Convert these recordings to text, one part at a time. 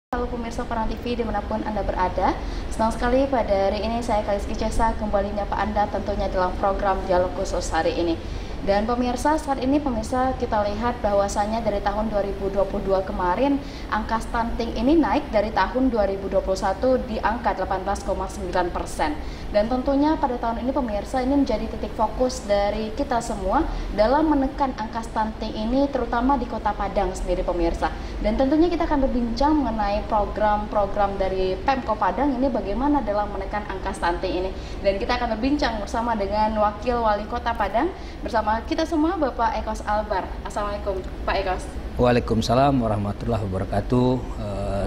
Halo pemirsa Perang TV dimanapun Anda berada. Senang sekali pada hari ini saya Kaliski Cesa kembali menyapa Anda tentunya dalam program Dialog Khusus hari ini. Dan pemirsa, saat ini pemirsa kita lihat bahwasanya dari tahun 2022 kemarin angka stunting ini naik dari tahun 2021 di angka 18,9%. Dan tentunya pada tahun ini pemirsa ini menjadi titik fokus dari kita semua dalam menekan angka stunting ini terutama di Kota Padang sendiri pemirsa. Dan tentunya kita akan berbincang mengenai program-program dari Pemko Padang ini bagaimana dalam menekan angka stunting ini. Dan kita akan berbincang bersama dengan Wakil Wali Kota Padang bersama kita semua Bapak Ekos Albar. Assalamualaikum Pak Ekos. Waalaikumsalam warahmatullahi wabarakatuh.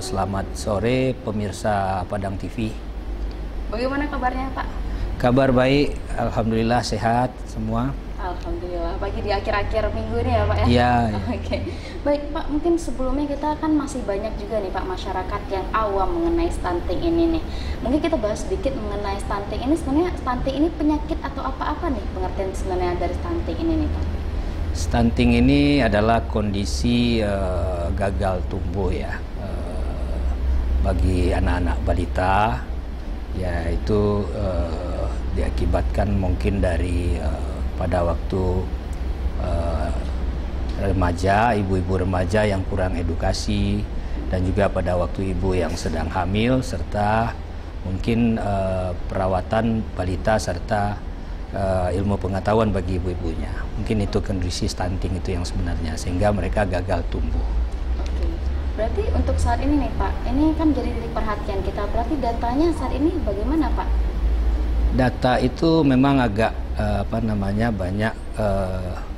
Selamat sore pemirsa Padang TV. Bagaimana kabarnya Pak? Kabar baik, alhamdulillah sehat semua. Alhamdulillah, pagi di akhir-akhir minggu ini ya Pak ya? Iya. Oke. Baik Pak, mungkin sebelumnya kita kan masih banyak juga nih Pak masyarakat yang awam mengenai stunting ini nih. Mungkin kita bahas sedikit mengenai stunting ini. Sebenarnya stunting ini penyakit atau apa-apa nih pengertian sebenarnya dari stunting ini nih Pak? Stunting ini adalah kondisi gagal tumbuh ya bagi anak-anak balita, yaitu diakibatkan mungkin dari pada waktu remaja, ibu-ibu remaja yang kurang edukasi, dan juga pada waktu ibu yang sedang hamil, serta mungkin perawatan balita serta ilmu pengetahuan bagi ibu-ibunya. Mungkin itu kondisi stunting itu yang sebenarnya, sehingga mereka gagal tumbuh. Oke. Berarti untuk saat ini nih Pak, ini kan jadi titik perhatian kita. Berarti datanya saat ini bagaimana Pak? Data itu memang agak banyak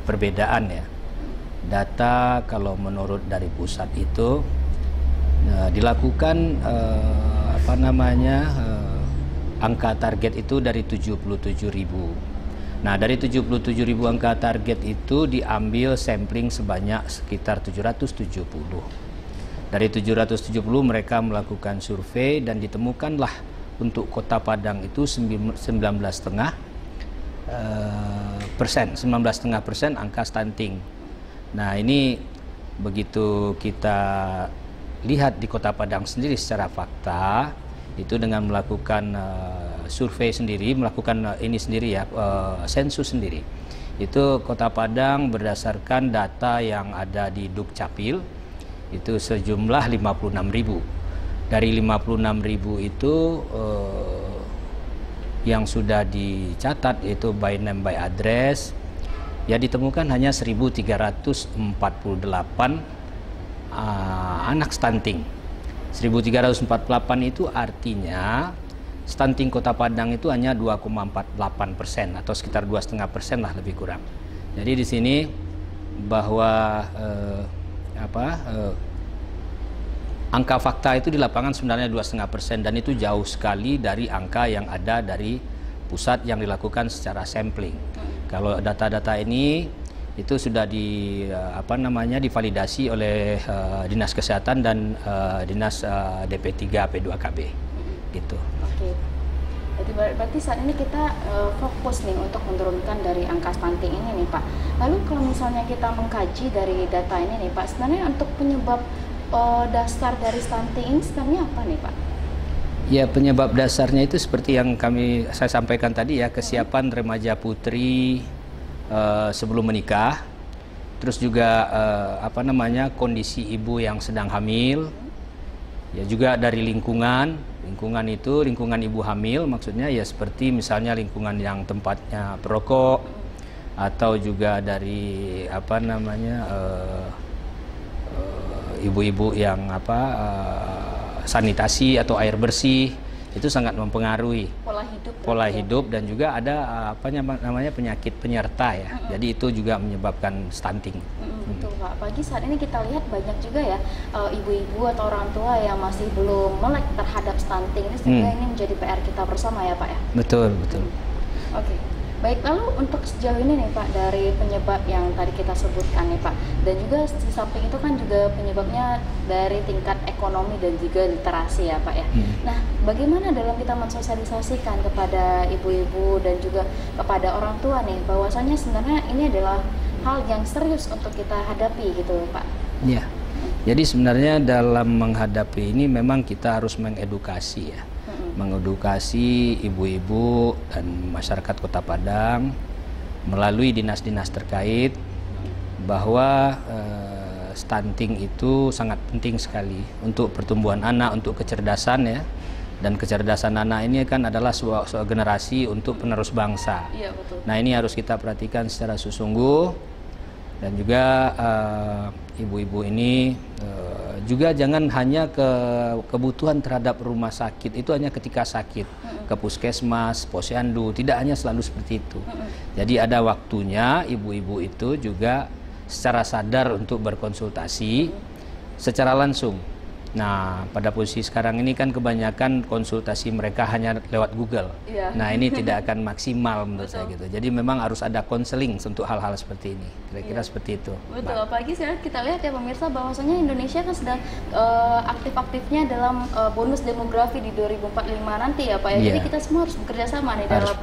perbedaan ya. Data kalau menurut dari pusat itu dilakukan angka target itu dari 77.000. Nah, dari 77.000 angka target itu diambil sampling sebanyak sekitar 770. Dari 770 mereka melakukan survei dan ditemukanlah untuk Kota Padang itu 19,5% angka stunting. Nah, ini begitu kita lihat di Kota Padang sendiri secara fakta, itu dengan melakukan survei sendiri, melakukan sensus sendiri. Itu Kota Padang berdasarkan data yang ada di Dukcapil itu sejumlah 56.000. Dari 56.000 itu yang sudah dicatat itu by name by address, ya ditemukan hanya 1.348 anak stunting. 1.348 itu artinya stunting Kota Padang itu hanya 2,48% atau sekitar 2,5% lah lebih kurang. Jadi di sini bahwa angka fakta itu di lapangan sebenarnya 2,5% dan itu jauh sekali dari angka yang ada dari pusat yang dilakukan secara sampling. Kalau data-data ini itu sudah divalidasi oleh Dinas Kesehatan dan Dinas DP3 P2KB gitu. Oke. Berarti saat ini kita fokus nih untuk menurunkan dari angka stunting ini nih Pak. Lalu kalau misalnya kita mengkaji dari data ini nih Pak, sebenarnya untuk penyebab dasar dari stunting ini sebenarnya apa nih Pak? Ya, penyebab dasarnya itu seperti yang saya sampaikan tadi ya, kesiapan remaja putri sebelum menikah, terus juga kondisi ibu yang sedang hamil, ya juga dari lingkungan ibu hamil, maksudnya ya seperti misalnya lingkungan yang tempatnya perokok, atau juga dari ibu-ibu yang sanitasi atau air bersih, itu sangat mempengaruhi pola hidup dan juga ada penyakit penyerta ya. Jadi itu juga menyebabkan stunting. Betul Pak. Apalagi saat ini kita lihat banyak juga ya ibu-ibu atau orang tua yang masih belum melek terhadap stunting ini, sehingga ini menjadi PR kita bersama ya Pak ya. Betul. Oke. Baik, lalu untuk sejauh ini nih Pak, dari penyebab yang tadi kita sebutkan nih Pak, dan juga di samping itu kan juga penyebabnya dari tingkat ekonomi dan juga literasi ya Pak ya. Nah, bagaimana dalam kita mensosialisasikan kepada ibu-ibu dan juga kepada orang tua nih, bahwasanya sebenarnya ini adalah hal yang serius untuk kita hadapi gitu Pak? Iya. Jadi sebenarnya dalam menghadapi ini memang kita harus mengedukasi ya, mengedukasi ibu-ibu dan masyarakat Kota Padang melalui dinas-dinas terkait bahwa stunting itu sangat penting sekali untuk pertumbuhan anak, untuk kecerdasan ya. Dan kecerdasan anak ini kan adalah sebuah generasi untuk penerus bangsa. Iya, betul. Nah, ini harus kita perhatikan secara sesungguh, dan juga ibu-ibu ini juga jangan hanya kebutuhan terhadap rumah sakit itu hanya ketika sakit ke puskesmas, posyandu, tidak hanya selalu seperti itu. Jadi ada waktunya ibu-ibu itu juga secara sadar untuk berkonsultasi secara langsung. Nah, pada posisi sekarang ini kan kebanyakan konsultasi mereka hanya lewat Google. Iya. Nah, ini tidak akan maksimal menurut saya gitu. Jadi memang harus ada konseling untuk hal-hal seperti ini. Kira-kira seperti itu. Betul, apalagi sekarang kita lihat ya pemirsa bahwasanya Indonesia kan sedang aktif-aktifnya dalam bonus demografi di 2045 nanti ya Pak ya. Jadi kita semua harus bekerja sama nih dalam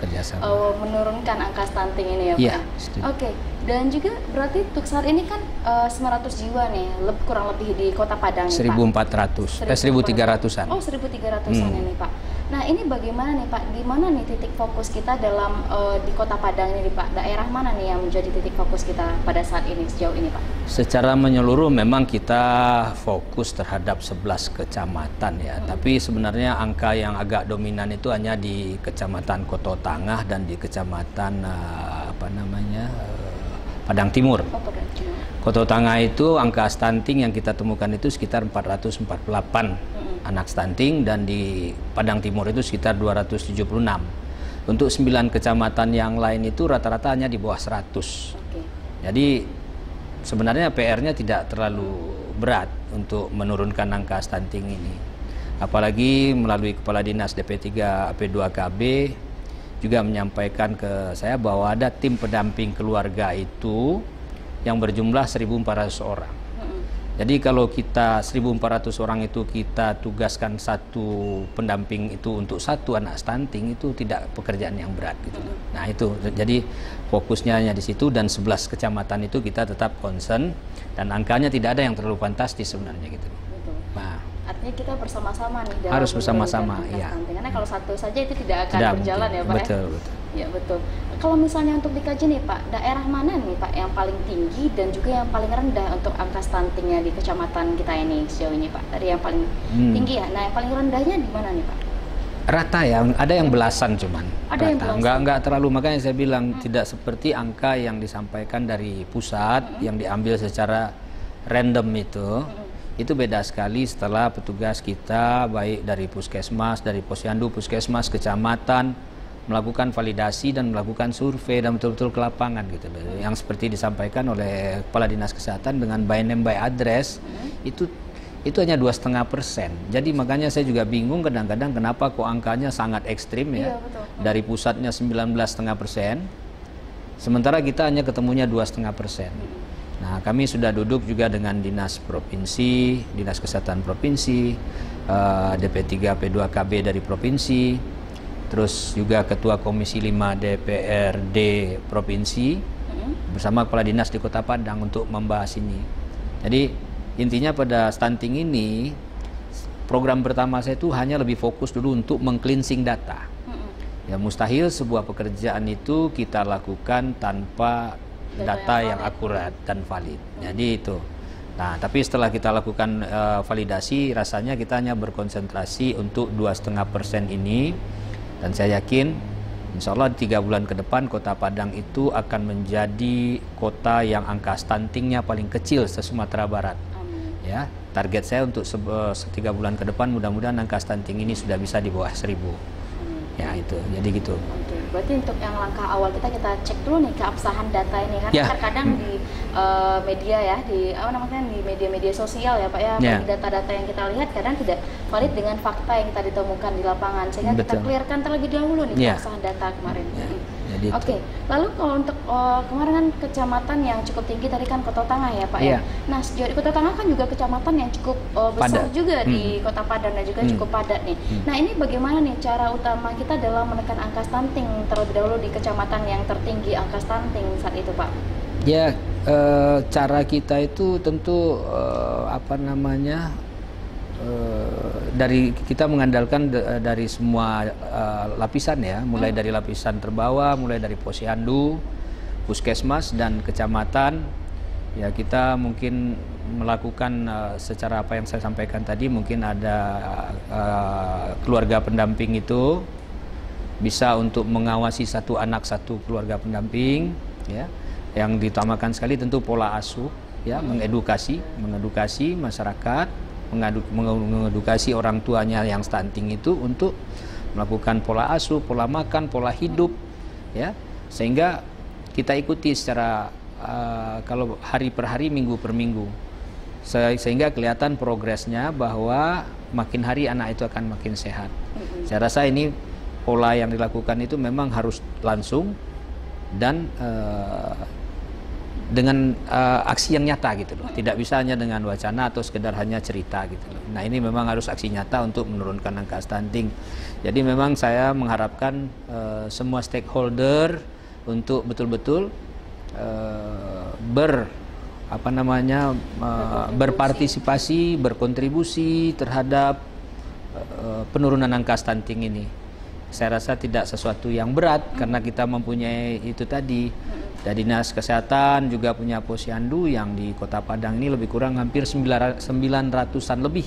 menurunkan angka stunting ini ya Pak. Iya. Oke. Dan juga berarti untuk saat ini kan 900 jiwa nih, kurang lebih di Kota Padang nih, 1.400, 1.300-an. Oh, 1.300-an ini Pak. Nah, ini bagaimana nih Pak? Di mana nih titik fokus kita dalam di Kota Padang ini Pak? Daerah mana nih yang menjadi titik fokus kita pada saat ini, sejauh ini Pak? Secara menyeluruh memang kita fokus terhadap 11 kecamatan ya. Tapi sebenarnya angka yang agak dominan itu hanya di Kecamatan Koto Tangah dan di Kecamatan Padang Timur. Koto Tangah itu angka stunting yang kita temukan itu sekitar 448 anak stunting, dan di Padang Timur itu sekitar 276. Untuk 9 kecamatan yang lain itu rata-rata hanya di bawah 100. Jadi sebenarnya PR-nya tidak terlalu berat untuk menurunkan angka stunting ini. Apalagi melalui Kepala Dinas DP3 AP2KB juga menyampaikan ke saya bahwa ada tim pendamping keluarga itu yang berjumlah 1.400 orang. Jadi kalau kita 1.400 orang itu kita tugaskan satu pendamping itu untuk satu anak stunting, itu tidak pekerjaan yang berat gitu. Nah itu, jadi fokusnya hanya di situ, dan 11 kecamatan itu kita tetap concern, dan angkanya tidak ada yang terlalu fantastis sebenarnya gitu. Nah, artinya kita bersama-sama nih dalam harus bersama-sama ya. Karena kalau satu saja itu tidak akan berjalan mungkin. Ya Pak. Betul. Ya betul. Kalau misalnya untuk dikaji nih Pak, daerah mana nih Pak yang paling tinggi dan juga yang paling rendah untuk angka stuntingnya di kecamatan kita ini sejauh ini Pak? Dari yang paling tinggi ya. Nah, yang paling rendahnya di mana nih Pak? Rata ya, ada yang belasan cuman. Ada yang belasan. Enggak terlalu, makanya saya bilang tidak seperti angka yang disampaikan dari pusat yang diambil secara random itu. Itu beda sekali setelah petugas kita baik dari puskesmas, dari posyandu, puskesmas, kecamatan melakukan validasi dan melakukan survei dan betul-betul ke lapangan gitu loh. Yang seperti disampaikan oleh Kepala Dinas Kesehatan dengan by name by address itu hanya 2,5%. Jadi makanya saya juga bingung kadang-kadang kenapa kok angkanya sangat ekstrim ya. Dari pusatnya 19,5%, sementara kita hanya ketemunya 2,5%. Nah, kami sudah duduk juga dengan Dinas Provinsi, Dinas Kesehatan Provinsi, DP3 P2KB dari Provinsi, terus juga Ketua Komisi 5 DPRD Provinsi, bersama Kepala Dinas di Kota Padang untuk membahas ini. Jadi intinya pada stunting ini, program pertama saya itu hanya lebih fokus dulu untuk meng-cleansing data. Ya, mustahil sebuah pekerjaan itu kita lakukan tanpa data yang akurat dan valid. Jadi itu. Nah, tapi setelah kita lakukan validasi, rasanya kita hanya berkonsentrasi untuk 2,5% ini, dan saya yakin insya Allah 3 bulan ke depan Kota Padang itu akan menjadi kota yang angka stuntingnya paling kecil se-Sumatera Barat. Ya, target saya untuk 3 bulan ke depan mudah-mudahan angka stunting ini sudah bisa di bawah 1.000. Ya itu, jadi gitu. Oke, berarti untuk yang langkah awal kita cek dulu nih keabsahan data ini kan terkadang di media ya, di media-media sosial ya Pak ya, data-data yang kita lihat kadang tidak valid dengan fakta yang kita ditemukan di lapangan, sehingga kita clearkan terlebih dahulu nih keabsahan data kemarin. Oke, lalu kalau untuk kemarin kan kecamatan yang cukup tinggi tadi kan Koto Tangah ya Pak ya. Nah, sejauh di Koto Tangah kan juga kecamatan yang cukup besar juga di Kota Padang dan juga cukup padat nih. Nah, ini bagaimana nih cara utama kita dalam menekan angka stunting terlebih dahulu di kecamatan yang tertinggi angka stunting saat itu Pak? Ya, cara kita itu tentu dari kita mengandalkan dari semua lapisan ya, mulai dari lapisan terbawah, mulai dari posyandu, puskesmas dan kecamatan. Ya, kita mungkin melakukan secara apa yang saya sampaikan tadi, mungkin ada keluarga pendamping itu bisa untuk mengawasi satu anak satu keluarga pendamping ya. Yang diutamakan sekali tentu pola asuh ya, mengedukasi masyarakat, mengedukasi orang tuanya yang stunting itu untuk melakukan pola asuh, pola makan, pola hidup ya, sehingga kita ikuti secara kalau hari per hari, minggu per minggu, sehingga kelihatan progresnya bahwa makin hari anak itu akan makin sehat. Saya rasa ini pola yang dilakukan itu memang harus langsung dan dengan aksi yang nyata gitu loh. Tidak bisa hanya dengan wacana atau sekedar hanya cerita gitu loh. Nah, ini memang harus aksi nyata untuk menurunkan angka stunting. Jadi memang saya mengharapkan semua stakeholder untuk betul-betul berpartisipasi, berkontribusi terhadap penurunan angka stunting ini. Saya rasa tidak sesuatu yang berat karena kita mempunyai itu tadi. Dari Dinas Kesehatan juga punya posyandu yang di Kota Padang ini lebih kurang hampir 900-an lebih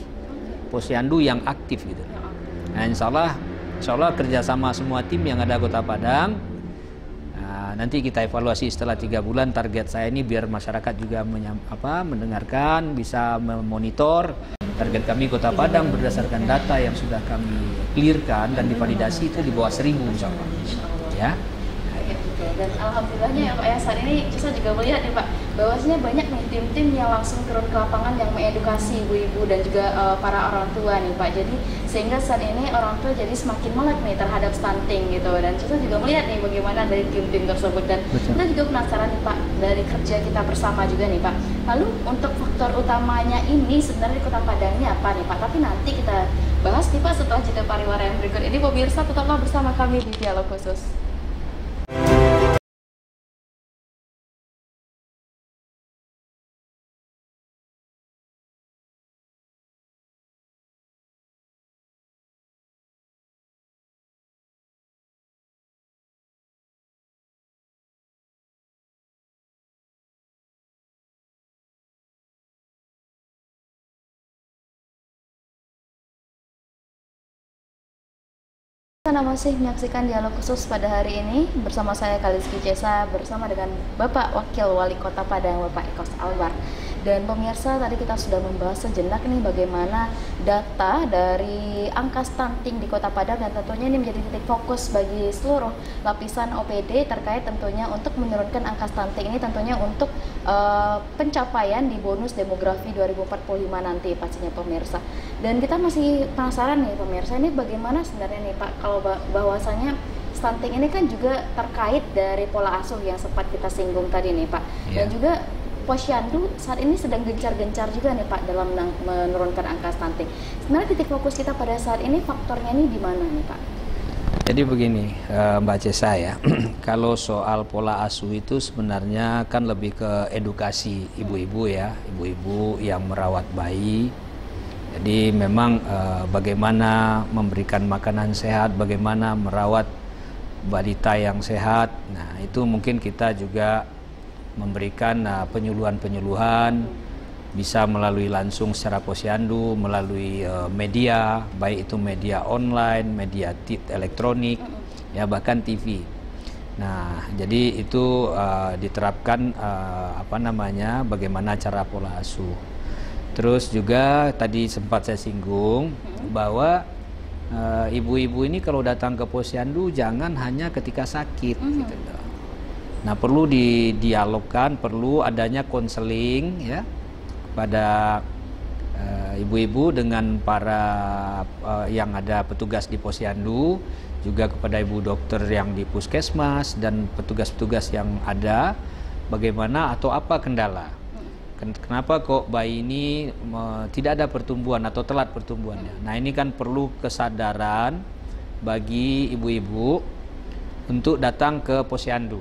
posyandu yang aktif gitu. Nah, insya Allah kerjasama semua tim yang ada Kota Padang. Nah, nanti kita evaluasi setelah 3 bulan. Target saya ini biar masyarakat juga mendengarkan, bisa memonitor. Target kami Kota Padang berdasarkan data yang sudah kami clearkan dan divalidasi itu di bawah 1000 insya Allah. Ya. Dan alhamdulillahnya ya Pak ya, saat ini kita juga melihat nih Pak, bahwasanya banyak nih tim-tim yang langsung turun ke lapangan yang mengedukasi ibu-ibu dan juga para orang tua nih Pak. Jadi sehingga saat ini orang tua jadi semakin melek nih terhadap stunting gitu, dan kita juga melihat nih bagaimana dari tim-tim tersebut. Dan kita juga penasaran nih Pak, dari kerja kita bersama juga nih Pak, lalu untuk faktor utamanya ini sebenarnya di Kota Padang ini apa nih Pak? Tapi nanti kita bahas nih Pak setelah jeda pariwara yang berikut ini. Pemirsa, tetaplah bersama kami di Dialog Khusus. Anda masih menyaksikan Dialog Khusus pada hari ini bersama saya Kaliski Cesa bersama dengan Bapak Wakil Wali Kota Padang, Bapak Eko Albar. Dan pemirsa, tadi kita sudah membahas sejenak nih bagaimana data dari angka stunting di Kota Padang, dan tentunya ini menjadi titik fokus bagi seluruh lapisan OPD terkait tentunya untuk menurunkan angka stunting ini, tentunya untuk pencapaian di bonus demografi 2045 nanti pastinya pemirsa. Dan kita masih penasaran nih pemirsa, ini bagaimana sebenarnya nih Pak, kalau bahwasanya stunting ini kan juga terkait dari pola asuh yang sempat kita singgung tadi nih Pak. Dan juga posyandu saat ini sedang gencar-gencar juga nih Pak dalam menurunkan angka stunting. Sebenarnya titik fokus kita pada saat ini faktornya ini di mana nih Pak? Jadi begini Mbak Cesa ya, kalau soal pola asuh itu sebenarnya kan lebih ke edukasi ibu-ibu ya, ibu-ibu yang merawat bayi. Jadi memang bagaimana memberikan makanan sehat, bagaimana merawat balita yang sehat. Nah, itu mungkin kita juga memberikan penyuluhan-penyuluhan, bisa melalui langsung secara posyandu, melalui media, baik itu media online, media elektronik, ya bahkan TV. Nah, jadi itu diterapkan bagaimana cara pola asuh. Terus juga tadi sempat saya singgung bahwa ibu-ibu ini kalau datang ke posyandu jangan hanya ketika sakit gitu. Nah, perlu didialogkan, perlu adanya konseling ya pada ibu-ibu dengan para yang ada petugas di posyandu, juga kepada ibu dokter yang di puskesmas dan petugas-petugas yang ada, bagaimana atau apa kendala. Kenapa kok bayi ini tidak ada pertumbuhan atau telat pertumbuhannya. Nah, ini kan perlu kesadaran bagi ibu-ibu untuk datang ke posyandu.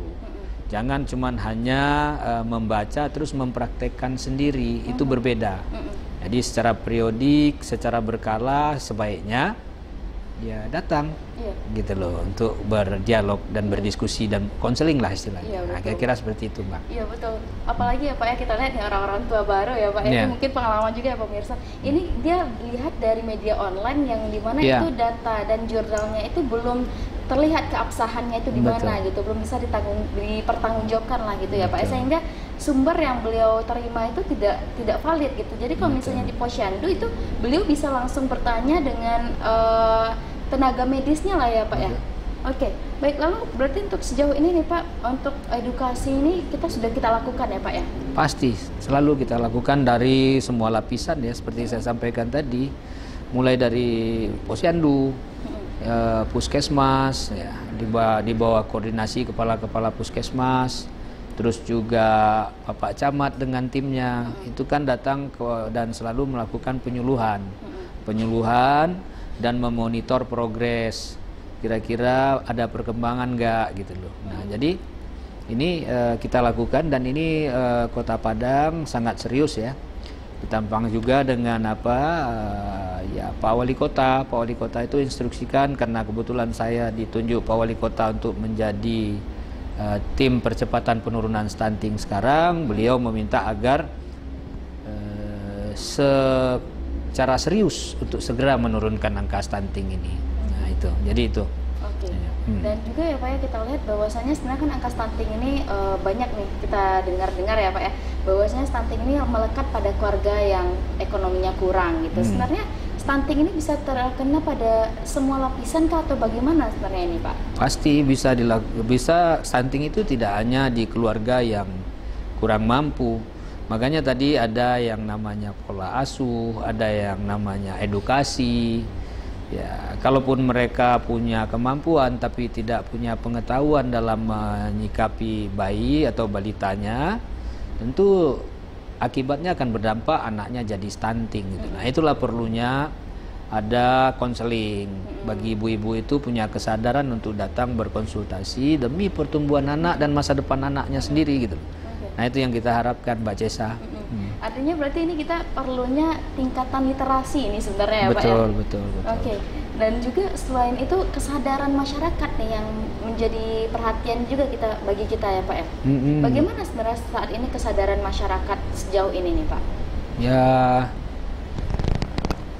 Jangan cuman hanya membaca terus mempraktekkan sendiri, itu berbeda. Jadi secara periodik, secara berkala sebaiknya ya datang, gitu loh, untuk berdialog dan berdiskusi dan konseling lah istilahnya. Nah, kira-kira seperti itu, Mbak. Iya betul. Apalagi ya Pak ya, kita lihat nih orang-orang tua baru ya Pak ya, mungkin pengalaman juga ya pemirsa. Ini dia lihat dari media online yang dimana itu data dan jurnalnya itu belum terlihat keabsahannya itu di mana gitu, belum bisa dipertanggungjawabkan lah gitu ya Pak. Sehingga sumber yang beliau terima itu tidak valid gitu. Jadi kalau misalnya di Posyandu itu beliau bisa langsung bertanya dengan tenaga medisnya lah ya Pak ya. Oke, baik, lalu berarti untuk sejauh ini nih Pak, untuk edukasi ini sudah kita lakukan ya Pak ya? Pasti, selalu kita lakukan dari semua lapisan ya, seperti saya sampaikan tadi, mulai dari Posyandu, Puskesmas, ya, di bawah koordinasi kepala-kepala Puskesmas, terus juga Bapak Camat dengan timnya, itu kan datang dan selalu melakukan penyuluhan dan memonitor progres, kira-kira ada perkembangan nggak gitu loh. Nah jadi ini kita lakukan, dan ini Kota Padang sangat serius ya. Ditampang juga dengan ya Pak Wali Kota. Pak Wali Kota itu instruksikan, karena kebetulan saya ditunjuk Pak Wali Kota untuk menjadi tim percepatan penurunan stunting sekarang. Beliau meminta agar secara serius untuk segera menurunkan angka stunting ini. Nah itu, jadi itu. Oke. Dan juga ya Pak ya, kita lihat bahwasanya sebenarnya kan angka stunting ini banyak nih kita dengar ya Pak ya, bahwasanya stunting ini melekat pada keluarga yang ekonominya kurang gitu. Sebenarnya stunting ini bisa terkena pada semua lapisan kah, atau bagaimana sebenarnya ini Pak? Pasti bisa stunting itu tidak hanya di keluarga yang kurang mampu. Makanya tadi ada yang namanya pola asuh, ada yang namanya edukasi. Ya, kalaupun mereka punya kemampuan tapi tidak punya pengetahuan dalam menyikapi bayi atau balitanya, tentu akibatnya akan berdampak anaknya jadi stunting gitu. Nah, itulah perlunya ada konseling. Bagi ibu-ibu itu punya kesadaran untuk datang berkonsultasi demi pertumbuhan anak dan masa depan anaknya sendiri gitu. Nah, itu yang kita harapkan, Mbak Cesa. Artinya berarti ini kita perlunya tingkatan literasi ini sebenarnya ya Pak ya? Betul. Oke. Dan juga selain itu kesadaran masyarakat nih yang menjadi perhatian juga bagi kita ya Pak ya? Bagaimana sebenarnya saat ini kesadaran masyarakat sejauh ini nih Pak? Ya,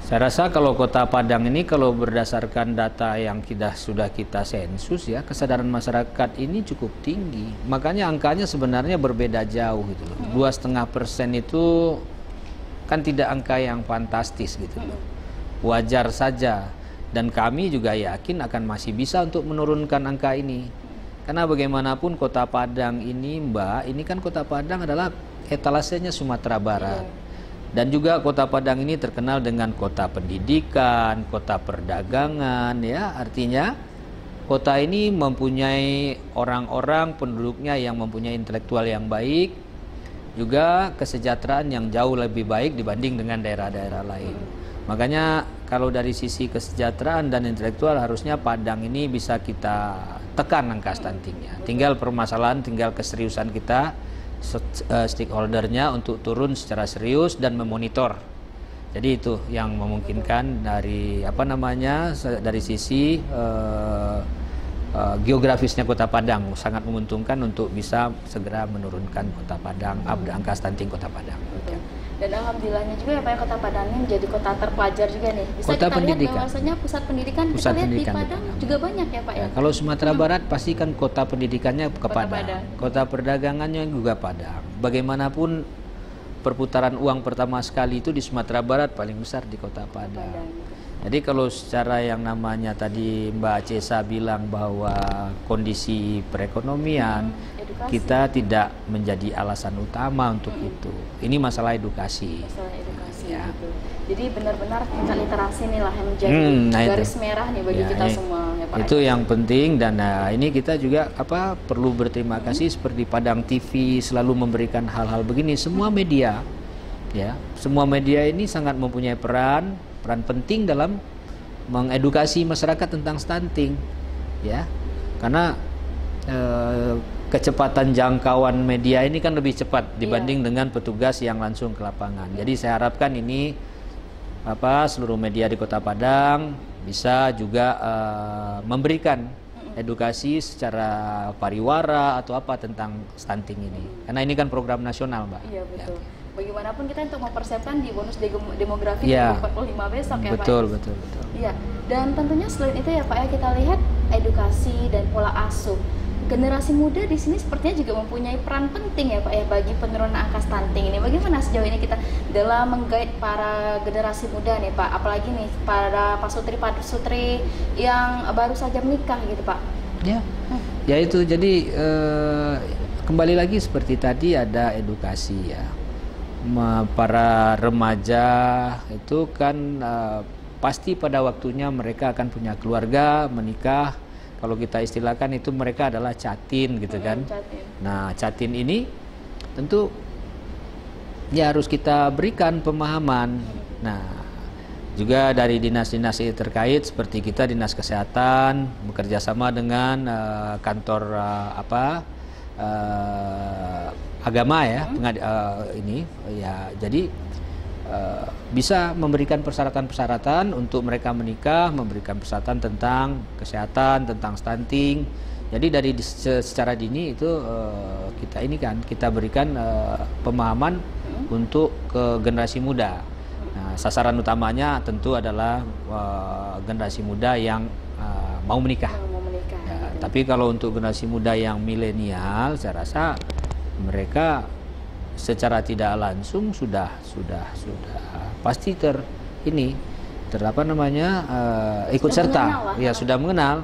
saya rasa kalau Kota Padang ini, kalau berdasarkan data yang sudah kita sensus ya, kesadaran masyarakat ini cukup tinggi. Makanya angkanya sebenarnya berbeda jauh gitu loh. 2,5% itu kan tidak angka yang fantastis gitu loh. Wajar saja, dan kami juga yakin akan masih bisa untuk menurunkan angka ini. Karena bagaimanapun Kota Padang ini Mbak, ini kan Kota Padang adalah etalasenya Sumatera Barat. Dan juga Kota Padang ini terkenal dengan kota pendidikan, kota perdagangan ya. Artinya kota ini mempunyai orang-orang penduduknya yang mempunyai intelektual yang baik, juga kesejahteraan yang jauh lebih baik dibanding dengan daerah-daerah lain. Makanya kalau dari sisi kesejahteraan dan intelektual harusnya Padang ini bisa kita tekan angka stuntingnya. Tinggal permasalahan, tinggal keseriusan kita stakeholdernya untuk turun secara serius dan memonitor. Jadi itu yang memungkinkan dari dari sisi geografisnya Kota Padang sangat menguntungkan untuk bisa segera menurunkan Kota Padang, angka stunting Kota Padang. Dan alhamdulillahnya juga ya Pak, Kota Padang ini menjadi kota terpelajar juga nih. Bisa kota kita lihat bahwasanya pusat pendidikan kita lihat di Padang juga banyak ya Pak ya. Kalau Sumatera Barat pasti kan kota pendidikannya ke Padang. Kota perdagangannya juga Padang. Bagaimanapun perputaran uang pertama sekali itu di Sumatera Barat paling besar di Kota Padang. Jadi kalau secara yang namanya tadi Mbak Cesa bilang bahwa kondisi perekonomian kita tidak menjadi alasan utama untuk itu. Ini masalah edukasi. Masalah edukasi ya. Gitu. Jadi benar-benar tingkat literasi inilah yang menjadi garis merah nih bagi kita semua ya Pak. Itu yang penting, dan ini kita juga perlu berterima kasih seperti Padang TV selalu memberikan hal-hal begini. Semua media ya, semua media ini sangat mempunyai peran penting dalam mengedukasi masyarakat tentang stunting ya. Karena kecepatan jangkauan media ini kan lebih cepat dibanding dengan petugas yang langsung ke lapangan. Jadi saya harapkan ini seluruh media di Kota Padang bisa juga memberikan edukasi secara pariwara atau apa tentang stunting ini. Karena ini kan program nasional, Mbak. Iya, betul. Ya. Bagaimanapun kita untuk mempersiapkan di bonus demografi ya, 2045 besok ya, Pak. Betul. Iya. Dan tentunya selain itu ya, Pak, ya, kita lihat edukasi dan pola asuh. Generasi muda di sini sepertinya juga mempunyai peran penting ya, Pak, ya, bagi penurunan angka stunting ini. Bagaimana sejauh ini kita dalam menggait para generasi muda nih, Pak, apalagi nih para pasutri yang baru saja menikah gitu, Pak? Ya itu jadi kembali lagi seperti tadi ada edukasi ya. Para remaja itu kan pasti pada waktunya mereka akan punya keluarga, menikah. Kalau kita istilahkan itu mereka adalah catin gitu kan. Nah, catin ini tentu ya harus kita berikan pemahaman. Nah, juga dari dinas-dinas terkait seperti kita Dinas Kesehatan bekerja sama dengan kantor agama ya, ini ya. Jadi bisa memberikan persyaratan-persyaratan untuk mereka menikah, memberikan persyaratan tentang kesehatan, tentang stunting. Jadi dari secara dini itu kita berikan pemahaman untuk ke generasi muda. Nah, sasaran utamanya tentu adalah generasi muda yang mau menikah. Ya, tapi kalau untuk generasi muda yang milenial, saya rasa mereka secara tidak langsung sudah pasti ikut serta ya, sudah mengenal,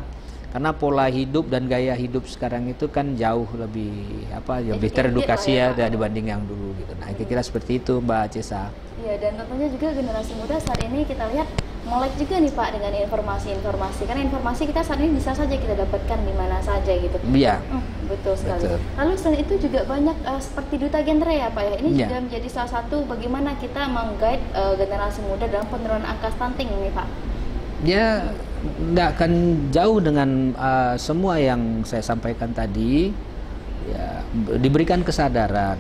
karena pola hidup dan gaya hidup sekarang itu kan jauh lebih lebih teredukasi ya dibanding yang dulu gitu. Nah, kira-kira seperti itu, Mbak Cesa. Iya, dan tentunya juga generasi muda saat ini kita lihat melek juga nih, Pak, dengan informasi-informasi, karena informasi kita saat ini bisa saja kita dapatkan di mana saja gitu. Iya. Betul sekali. Betul. Lalu selain itu juga banyak seperti duta genre ya, Pak, ya. Ini juga menjadi salah satu bagaimana kita meng-guide generasi muda dalam penurunan angka stunting ini, Pak. Ya, nggak akan jauh dengan semua yang saya sampaikan tadi. Ya, diberikan kesadaran.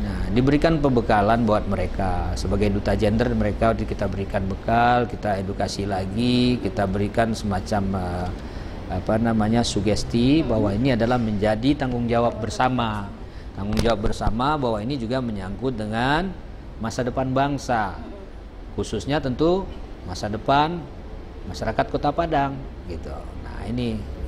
Nah, diberikan pembekalan buat mereka sebagai duta gender. Mereka kita berikan bekal, kita edukasi lagi, kita berikan semacam sugesti bahwa ini adalah menjadi tanggung jawab bersama bahwa ini juga menyangkut dengan masa depan bangsa, khususnya tentu masa depan masyarakat Kota Padang gitu. Nah,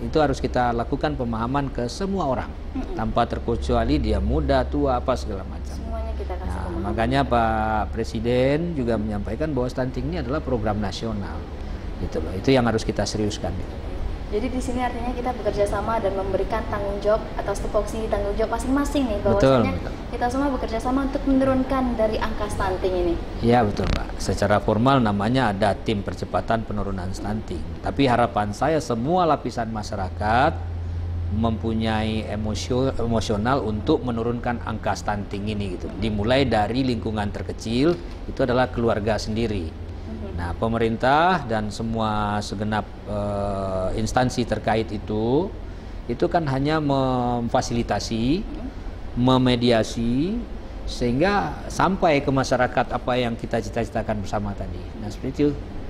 itu harus kita lakukan pemahaman ke semua orang tanpa terkecuali dia muda, tua, apa segala macam. Semuanya kita kasih pemahaman. Makanya Pak Presiden juga menyampaikan bahwa stunting ini adalah program nasional gitu loh. Itu yang harus kita seriuskan. Jadi di sini artinya kita bekerja sama dan memberikan tanggung jawab atas tupoksi tanggung jawab masing-masing nih, bahwasanya kita semua bekerja sama untuk menurunkan dari angka stunting ini. Iya, betul, Pak. Secara formal namanya ada tim percepatan penurunan stunting. Tapi harapan saya semua lapisan masyarakat mempunyai emosional untuk menurunkan angka stunting ini gitu. Dimulai dari lingkungan terkecil, itu adalah keluarga sendiri. Nah, pemerintah dan semua segenap instansi terkait itu kan hanya memfasilitasi, memediasi, sehingga sampai ke masyarakat apa yang kita cita-citakan bersama tadi. Nah, seperti itu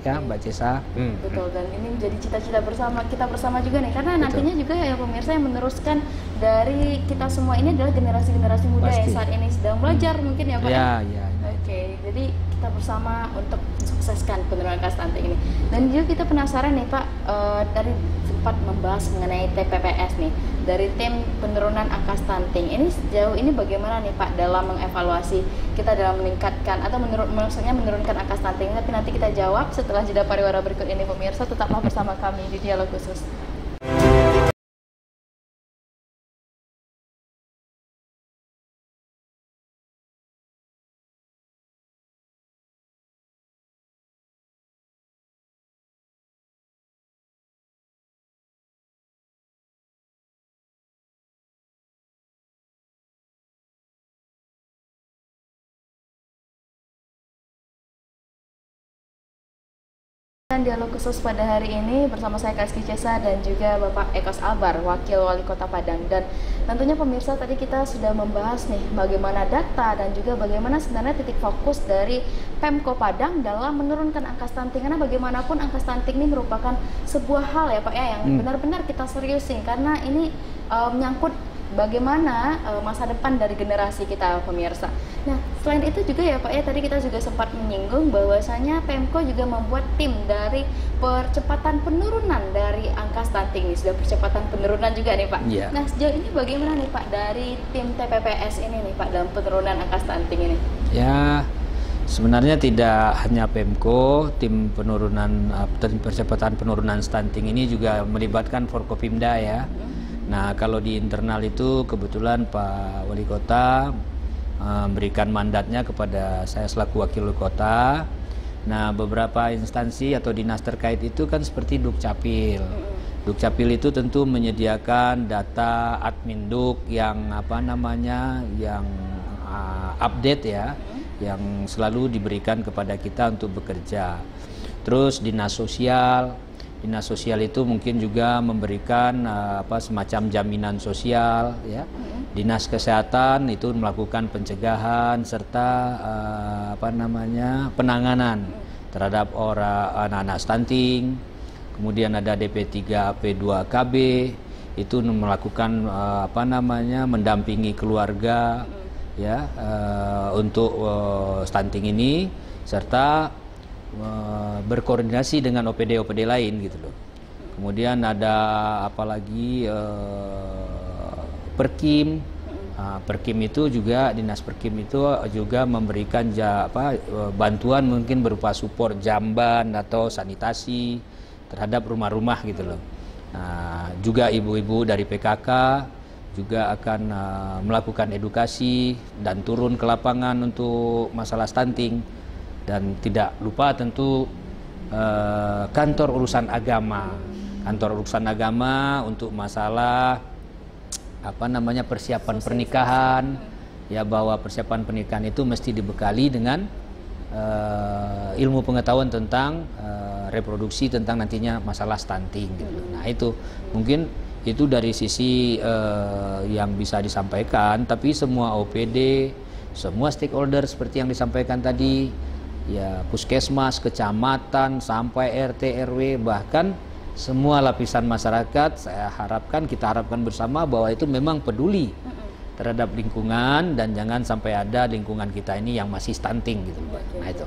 ya, Mbak Cesa. Betul, dan ini menjadi cita-cita kita bersama juga nih, karena nantinya juga ya pemirsa yang meneruskan dari kita semua ini adalah generasi-generasi muda yang saat ini sedang belajar mungkin ya, Pak. Ya. Oke, jadi kita bersama untuk sukseskan penurunan angka stunting ini. Dan juga kita penasaran nih, Pak, dari sempat membahas mengenai TPPS nih, dari tim penurunan angka stunting ini sejauh ini bagaimana nih, Pak, dalam mengevaluasi kita dalam meningkatkan atau maksudnya menurunkan angka stunting. Tapi nanti kita jawab setelah jeda pariwara berikut ini, pemirsa. Tetaplah bersama kami di Dialog Khusus. Dan dialog khusus pada hari ini bersama saya Kak Cesa dan juga Bapak Ekos Albar, Wakil Wali Kota Padang. Dan tentunya pemirsa, tadi kita sudah membahas nih bagaimana data dan juga bagaimana sebenarnya titik fokus dari Pemko Padang dalam menurunkan angka stunting. Karena bagaimanapun angka stunting ini merupakan sebuah hal ya Pak ya yang benar-benar kita seriusin, karena ini menyangkut bagaimana masa depan dari generasi kita pemirsa. Nah, selain itu juga ya Pak ya, tadi kita juga sempat menyinggung bahwasanya Pemko juga membuat tim dari percepatan penurunan dari angka stunting ini. Sudah percepatan penurunan juga nih Pak. Yeah. Nah, sejauh ini bagaimana nih Pak dari tim TPPS ini nih Pak dalam penurunan angka stunting ini? Ya, sebenarnya tidak hanya Pemko, tim penurunan percepatan penurunan stunting ini juga melibatkan Forkopimda ya. Nah, kalau di internal itu kebetulan Pak Wali Kota memberikan mandatnya kepada saya selaku Wakil Wali Kota. Nah, beberapa instansi atau dinas terkait itu kan seperti Dukcapil. Dukcapil itu tentu menyediakan data admin Duk yang yang update ya, yang selalu diberikan kepada kita untuk bekerja. Terus dinas sosial itu mungkin juga memberikan semacam jaminan sosial ya. Dinas kesehatan itu melakukan pencegahan serta penanganan terhadap anak-anak stunting. Kemudian ada DP3 P2KB itu melakukan mendampingi keluarga ya untuk stunting ini, serta berkoordinasi dengan OPD lain gitu loh. Kemudian ada apalagi Perkim. Perkim itu juga, dinas Perkim itu juga memberikan bantuan mungkin berupa support jamban atau sanitasi terhadap rumah-rumah gitu loh. Nah, juga ibu-ibu dari PKK juga akan melakukan edukasi dan turun ke lapangan untuk masalah stunting. Dan tidak lupa tentu kantor urusan agama untuk masalah persiapan pernikahan ya, bahwa persiapan pernikahan itu mesti dibekali dengan ilmu pengetahuan tentang reproduksi, tentang nantinya masalah stunting gitu. Nah, itu mungkin itu dari sisi yang bisa disampaikan, tapi semua OPD, semua stakeholder seperti yang disampaikan tadi ya, puskesmas, kecamatan, sampai RT RW, bahkan semua lapisan masyarakat, kita harapkan bersama bahwa itu memang peduli terhadap lingkungan, dan jangan sampai ada lingkungan kita ini yang masih stunting gitu. Nah, itu.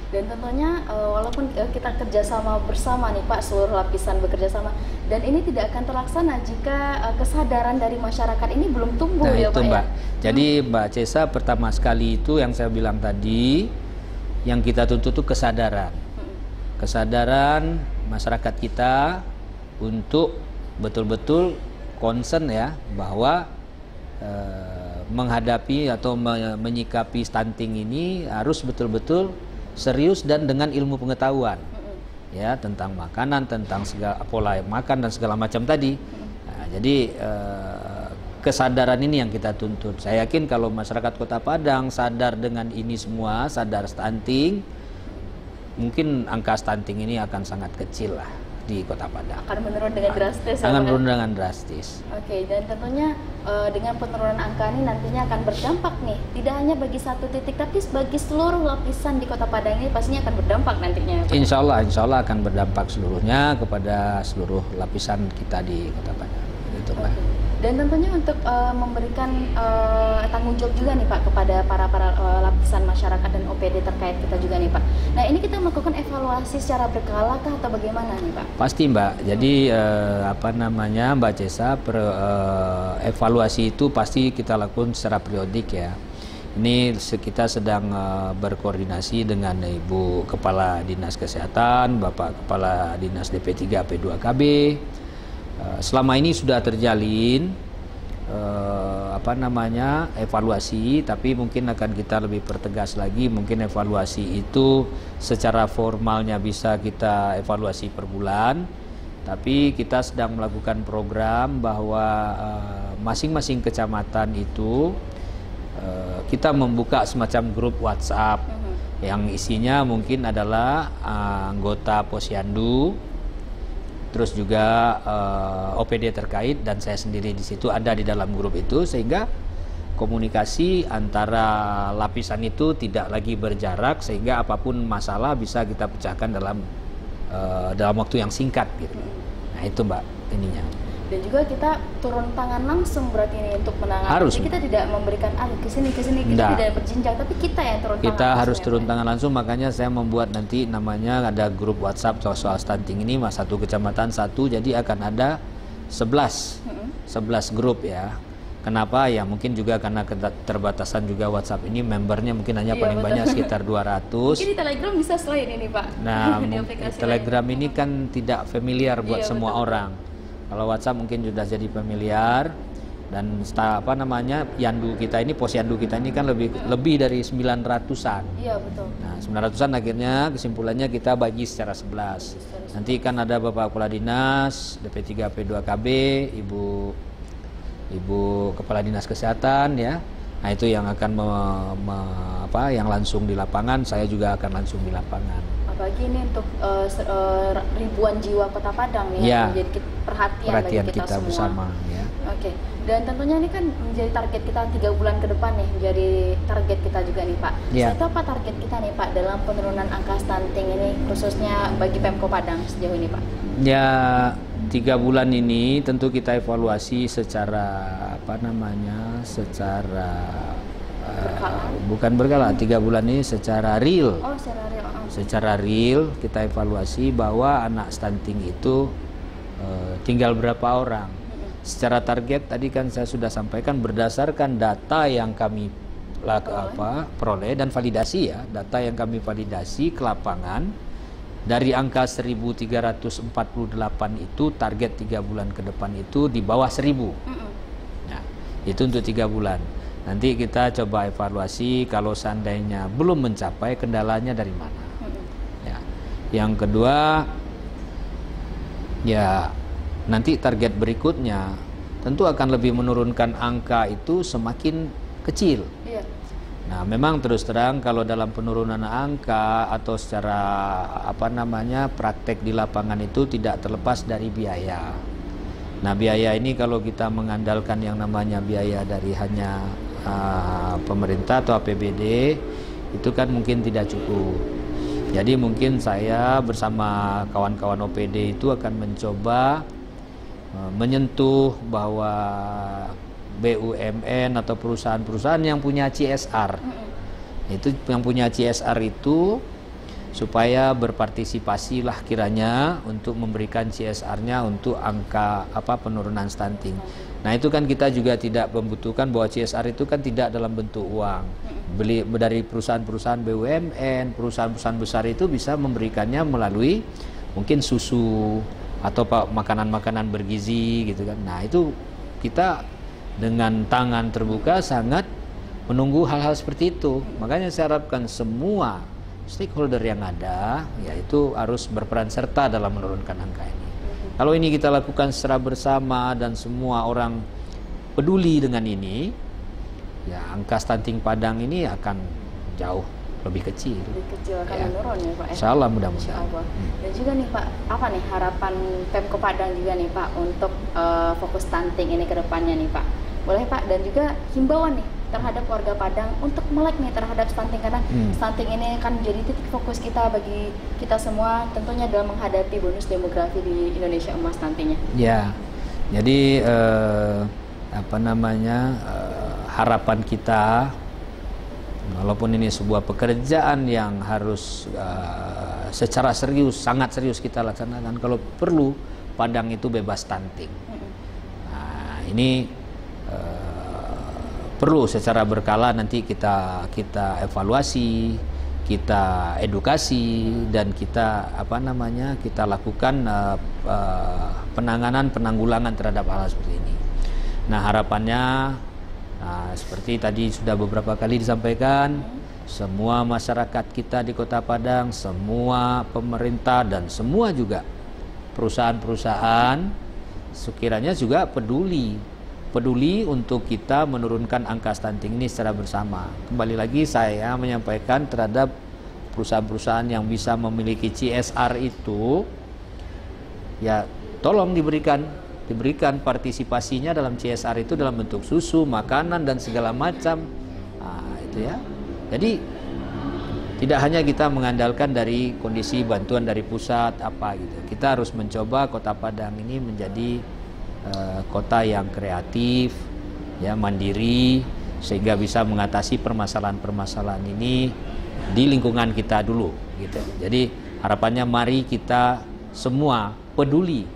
Dan tentunya walaupun kita kerjasama bersama nih Pak, seluruh lapisan bekerja sama, dan ini tidak akan terlaksana jika kesadaran dari masyarakat ini belum tumbuh ya Pak Mbak. Ya? Jadi Mbak Cesa, pertama sekali itu yang saya bilang tadi, yang kita tuntut itu kesadaran masyarakat kita untuk betul-betul concern ya, bahwa menghadapi atau menyikapi stunting ini harus betul-betul serius dan dengan ilmu pengetahuan ya, tentang makanan, tentang segala pola makan dan segala macam tadi. Nah, jadi kesadaran ini yang kita tuntut. Saya yakin kalau masyarakat Kota Padang sadar dengan ini semua, sadar stunting, mungkin angka stunting ini akan sangat kecil lah di Kota Padang. Akan menurun dengan drastis. Akan menurun dengan drastis. Oke, dan tentunya dengan penurunan angka ini nantinya akan berdampak nih, tidak hanya bagi satu titik, tapi bagi seluruh lapisan di Kota Padang ini pastinya akan berdampak nantinya. Insya Allah akan berdampak seluruhnya kepada seluruh lapisan kita di Kota Padang. Itu Pak. Dan tentunya untuk memberikan tanggung jawab juga nih Pak kepada para lapisan masyarakat dan OPD terkait kita juga nih Pak. Nah, ini kita melakukan evaluasi secara berkala kah atau bagaimana nih Pak? Pasti Mbak. Jadi Mbak Cesa, evaluasi itu pasti kita lakukan secara periodik ya. Ini kita sedang berkoordinasi dengan Ibu Kepala Dinas Kesehatan, Bapak Kepala Dinas DP3 P2KB. Selama ini sudah terjalin evaluasi, tapi mungkin akan kita lebih pertegas lagi. Mungkin evaluasi itu secara formalnya bisa kita evaluasi per bulan, tapi kita sedang melakukan program bahwa masing-masing kecamatan itu kita membuka semacam grup WhatsApp yang isinya mungkin adalah anggota Posyandu, terus juga OPD terkait, dan saya sendiri di situ ada di dalam grup itu, sehingga komunikasi antara lapisan itu tidak lagi berjarak, sehingga apapun masalah bisa kita pecahkan dalam waktu yang singkat gitu. Nah itu Mbak ininya. Dan juga kita turun tangan langsung berarti ini untuk menangani. Harus. Jadi kita tidak memberikan ke sini kita tidak berjenjang, tapi kita yang turun tangan. Kita harus turun tangan langsung, makanya saya membuat nanti namanya ada grup WhatsApp soal stunting ini, satu kecamatan satu, jadi akan ada 11 grup ya. Kenapa? Ya mungkin juga karena keterbatasan juga WhatsApp ini, membernya mungkin hanya paling banyak sekitar 200. Mungkin di Telegram bisa selain ini Pak. Nah, Telegram ini kan tidak familiar buat semua orang. Kalau WhatsApp mungkin sudah jadi familiar, dan Yandu kita ini, Posyandu kita ini kan lebih dari 900-an. Iya betul. Nah 900-an akhirnya kesimpulannya kita bagi secara 11. Nanti kan ada Bapak Kepala Dinas, DP3 P2KB, Ibu Kepala Dinas Kesehatan ya. Nah itu yang akan yang langsung di lapangan, saya juga akan langsung di lapangan. Apalagi ini untuk ribuan jiwa Kota Padang nih ya, yang menjadi perhatian bagi kita semua. Bersama ya. Oke. Dan tentunya ini kan menjadi target kita 3 bulan ke depan nih, menjadi target kita juga nih Pak. Ya. Itu apa target kita nih Pak dalam penurunan angka stunting ini, khususnya bagi Pemko Padang sejauh ini Pak? Ya 3 bulan ini tentu kita evaluasi secara bukan berkala. 3 bulan ini secara real. Oh, secara real. Secara real kita evaluasi bahwa anak stunting itu tinggal berapa orang. Secara target tadi kan saya sudah sampaikan berdasarkan data yang kami peroleh dan validasi ya, data yang kami validasi ke lapangan dari angka 1348 itu target 3 bulan ke depan itu di bawah 1000. Nah, itu untuk 3 bulan. Nanti kita coba evaluasi kalau seandainya belum mencapai, kendalanya dari mana. Ya. Yang kedua, ya nanti target berikutnya tentu akan lebih menurunkan angka itu semakin kecil. Iya. Nah, memang terus terang kalau dalam penurunan angka atau secara praktek di lapangan itu tidak terlepas dari biaya. Nah, biaya ini kalau kita mengandalkan yang namanya biaya dari hanya pemerintah atau APBD itu kan mungkin tidak cukup. Jadi mungkin saya bersama kawan-kawan OPD itu akan mencoba menyentuh bahwa BUMN atau perusahaan-perusahaan yang punya CSR itu supaya berpartisipasi lah kiranya untuk memberikan CSR-nya untuk angka penurunan stunting. Nah itu kan kita juga tidak membutuhkan bahwa CSR itu kan tidak dalam bentuk uang. Beli dari perusahaan-perusahaan BUMN, perusahaan-perusahaan besar itu bisa memberikannya melalui mungkin susu atau makanan-makanan bergizi gitu kan. Nah itu kita dengan tangan terbuka sangat menunggu hal-hal seperti itu. Makanya saya harapkan semua stakeholder yang ada yaitu harus berperan serta dalam menurunkan angka ini. Kalau ini kita lakukan secara bersama dan semua orang peduli dengan ini, ya angka stunting Padang ini akan jauh lebih kecil. Lebih kecil akan menurun ya Pak. Insya Allah mudah-mudahan. Dan juga nih Pak, apa nih harapan Pemko Padang juga nih Pak untuk fokus stunting ini ke depannya nih Pak? Boleh Pak, dan juga himbauan nih terhadap warga Padang untuk melek nih terhadap stunting, karena stunting ini kan menjadi titik fokus kita bagi kita semua tentunya dalam menghadapi bonus demografi di Indonesia Emas nantinya. Ya, jadi harapan kita, walaupun ini sebuah pekerjaan yang harus secara serius, sangat serius kita laksanakan, kalau perlu Padang itu bebas stunting. Nah, ini perlu secara berkala nanti kita evaluasi, kita edukasi, dan kita kita lakukan penanggulangan terhadap hal seperti ini. Nah harapannya seperti tadi sudah beberapa kali disampaikan, semua masyarakat kita di Kota Padang, semua pemerintah dan semua juga perusahaan-perusahaan sekiranya juga peduli untuk kita menurunkan angka stunting ini secara bersama. Kembali lagi saya menyampaikan terhadap perusahaan-perusahaan yang bisa memiliki CSR itu, ya tolong diberikan partisipasinya dalam CSR itu dalam bentuk susu, makanan dan segala macam. Nah, itu ya. Jadi tidak hanya kita mengandalkan dari kondisi bantuan dari pusat apa gitu. Kita harus mencoba Kota Padang ini menjadi kota yang kreatif, ya mandiri, sehingga bisa mengatasi permasalahan-permasalahan ini di lingkungan kita dulu gitu. Jadi harapannya mari kita semua peduli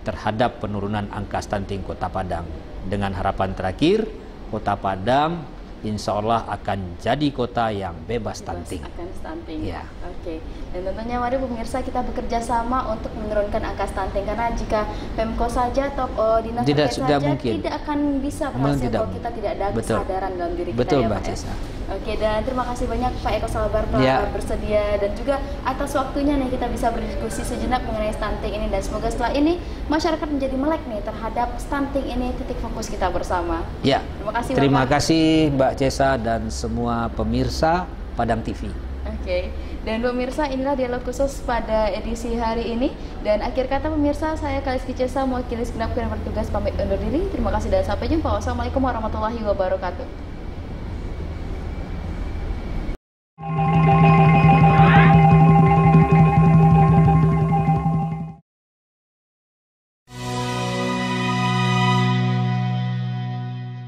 terhadap penurunan angka stunting Kota Padang, dengan harapan terakhir Kota Padang insya Allah akan jadi kota yang bebas stunting. Akan stunting. Ya. Oke. Dan tentunya mari pemirsa kita bekerja sama untuk menurunkan angka stunting, karena jika Pemko saja atau dinas tidak terkait sudah saja mungkin. tidak akan bisa berhasil kalau kita tidak ada kesadaran dalam diri Betul, kita, ya Mbak Pak. Cesa. Oke, dan terima kasih banyak Pak Eko Salabar telah bersedia dan juga atas waktunya nih kita bisa berdiskusi sejenak mengenai stunting ini, dan semoga setelah ini masyarakat menjadi melek nih terhadap stunting ini, titik fokus kita bersama. Ya. Terima kasih Bapak. Terima kasih Mbak Cesa dan semua pemirsa Padang TV. Oke. Dan pemirsa, inilah dialog khusus pada edisi hari ini. Dan akhir kata pemirsa, saya Kaliski Cesa mewakili segenap yang bertugas pamit undur diri. Terima kasih dan sampai jumpa. Wassalamualaikum warahmatullahi wabarakatuh.